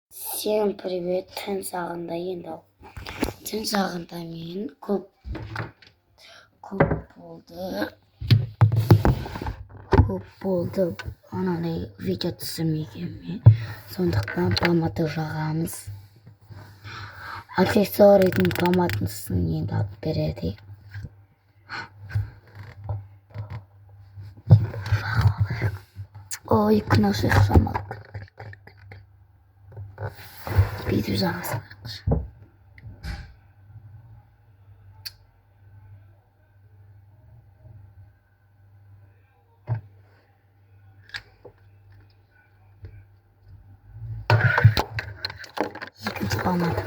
Всем привет, түн сағында енді түн сағында мен көп болды анандай видео түсірмегеніме, сондықтан помада жағамыз. Аксессуарийдің помадасын енді алып береді. Ой, күнәш шамалы. Видео жағасы. Екінші помада.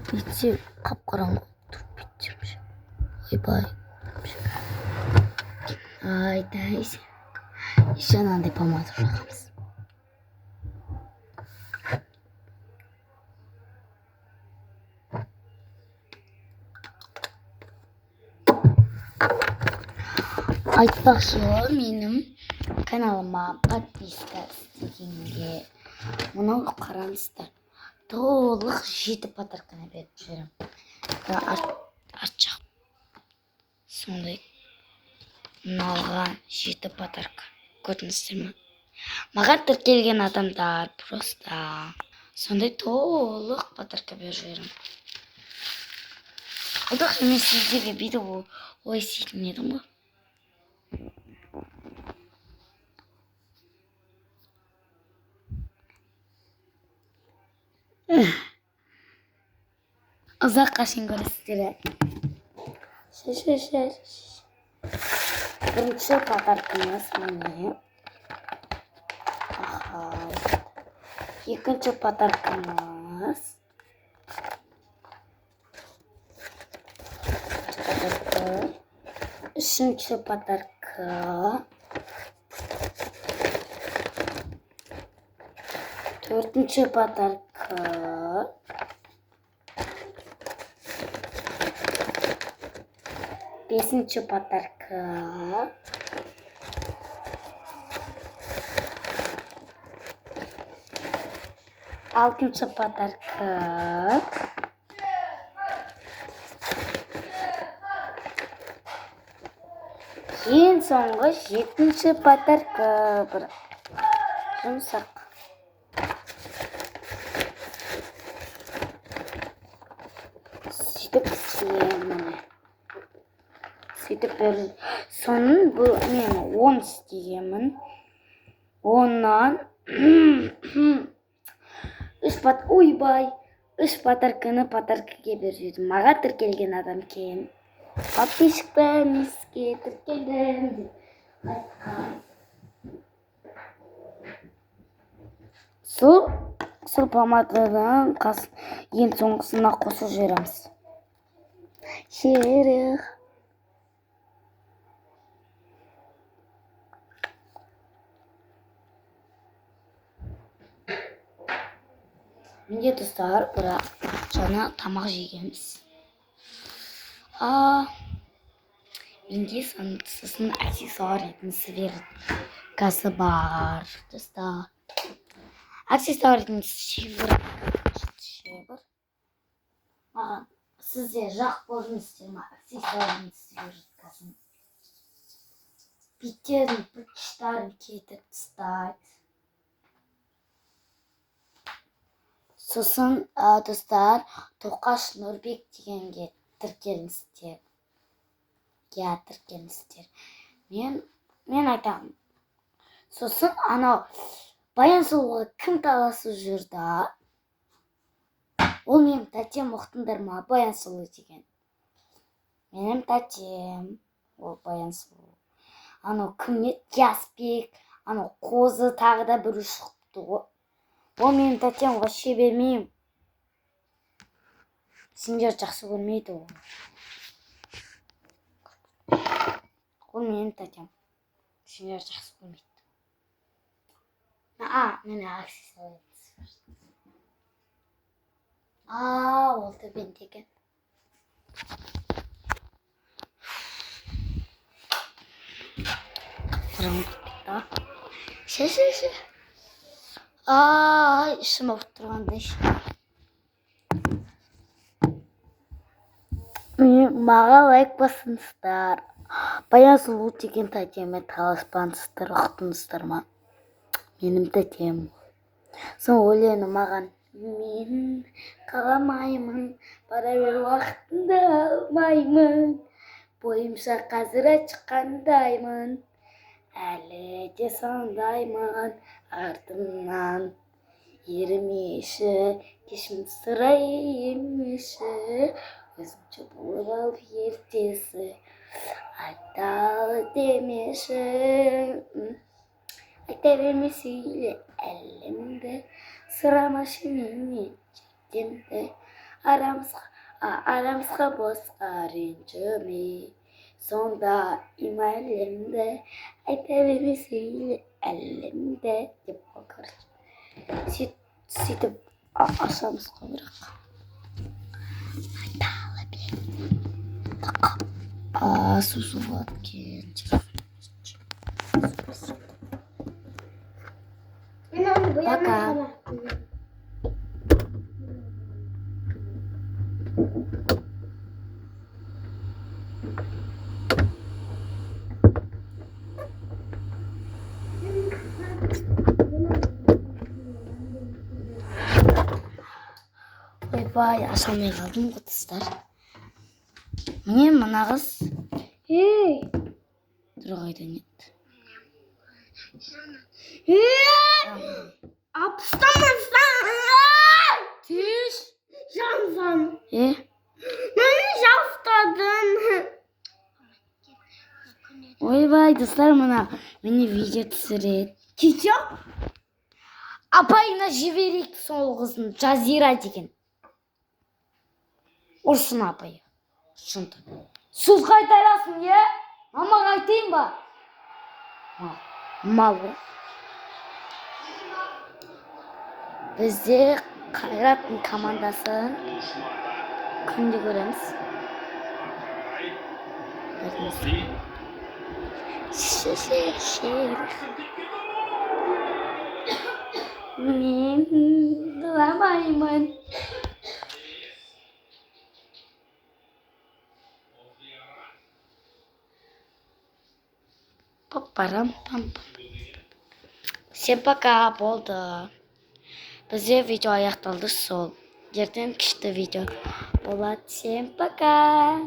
Бүйтсе қап-қараңғы бүйтсем. Ойбай. Айдайся. Еще анандай помада жағамыз. Айтпақшы, менің каналыма подписка істегенге мынау қараңыздар. Толық 7 подарканы беріп жүрмін. Арт жақ. Сондай мыналған 7 подарка. Көрдіңіздер ме? Маған тіркелген адамдар просто сондай толық подарка беріп жүрмін. Олдық мен сіздерге видео ой істейтін едім ғой. Ұзаққа шейін көресіздер. Бірінші подаркамыз міне. Екінші подаркамыз. Үшінші подарка. Төртінші подарка. Бесінші подарка. Алтыншы подарка. Ең соңғы 7-ші подарка. Бір жұмсақ. Сөйтіп істеймін. Сөйтіп бір соның бұл мен 10 істеймін. Оннан 3 подарканы подаркаге беріп маған тіркелген адам кейін. Подписчиктерімізге тіркелген деп айтқан. Сол помададан ең соңғысына қосып жібереміз. Шерих. Менде достар, бірақ жаңа тамақ жегенбіз. Менде сосын аксессуарийдің сверткасы бар, достар. Аксессуарийдің шебір. Сізде жақ көрдіңіздер ме аксессуарийдің сверткасын? Беттердің бұрыштарын кетіп тастайды. Сосын, достар, Тоқаш Нұрбек дегенге тіркеліңіздер. Тіркеліңіздер. Мен айтамын. Сосын, анау Баян Сұлуға кім таласып жүрді? Ол менің тәтем, ұқтыңдар ма? Баян Сұлу деген. Менің тәтем. Ол Баян Сұлу. Анау кім еді? Яспек. Анау қозы тағы да бір шықты ғой. Ол менің тәтем, вообще бермеймін. Сендер жақсы көрмейді ол. Ол менің тәтем. Сендер жақсы көрмейді. Мені аксессуарий. Ол төбендегі. Ше. ішім ауырып тұрғанда маған лайк басыңыздар. Баян сұлу деген тәтеме таласпаңыздар, ұқтыңыздар ма? Менің тәтем. Соң өлеңі маған. Мен қаламаймын, бара бер уақытында алмаймын. Бойымша қазір ашқандаймын. Әлі де сондаймын артымнан. Ермеші, кешірім сұраймеші. Өзімше болып алып ертесі. Айталы демеші. Айта берме сөйле әлемді. Сұрамашы менен жектемді. Арамызға босқа ренжіме. Сонда имәлемді. Айта берме сөйле әлемді. Деп қойғыр. Сөйтіп ашамыз қойырақ. Айталы бен. Сусу болады кен. Пока. Ойбай, ашамай қалдым ғой достар. Міне мына қыз. Тұра қайдан еді? Апстамасың! Түш! Жанзан! Мені жастадың! Ойбай, достар, мына мені видео түсіреді. Видео? Апайына жіберейік сол қызын, Жазира деген. Ұрсын апайы. Шынды. Сөз қайтарасың, е? Мама қайтайын ба? Мал ғой. Бізде Қайраттың командасын күнде көреміз. Мен жыламаймын. Папарам-пам. Всем пока, болды. Бізде видео аяқталды сол. Ертең күшті видео болады. Всем пока.